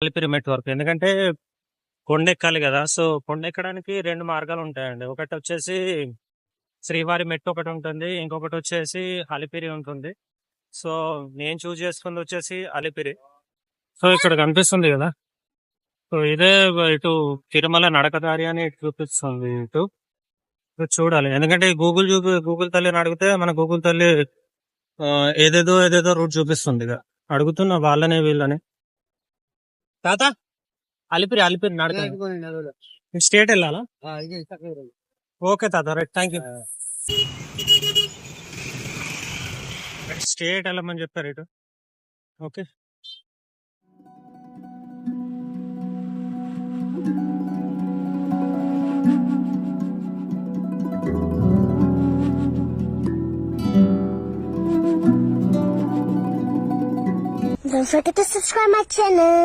అలిపిరి మెట్ వరకు. ఎందుకంటే కొండ ఎక్కాలి కదా! సో, కొండ ఎక్కడానికి 2 మార్గాలు ఉంటాయండి. ఒకటొచ్చేసి శ్రీవారి మెట్టు ఒకటుంటుంది. ఇంకొకటొచ్చేసి అలిపిరి ఉంటుంది. సో, నేను చూజ్ చేసుకుందొచ్చేసి అలిపిరి. సో, ఇక్కడ కనిపిస్తుంది గదా! సో, ఇదే ఇటు తిరుమల నడకదారి అని చూపిస్తుంది ఇటు. చూడాలి. ఎందుకంటే గూగుల్ తల్లిని అడిగితే మన గూగుల్ తల్లి ఏదేదో రూట్ చూపిస్తుందిగ. అడుగుతున్నా వాళ్ళనే వీళ్ళని. తాత అలిపిరి నడక స్ట్రేట్ వెళ్ళాలా? ఓకే తాత, రైట్, థ్యాంక్ యూ. స్ట్రేట్ వెళ్ళమని చెప్పారు ఇటు. Okay. Don't forget to subscribe my channel.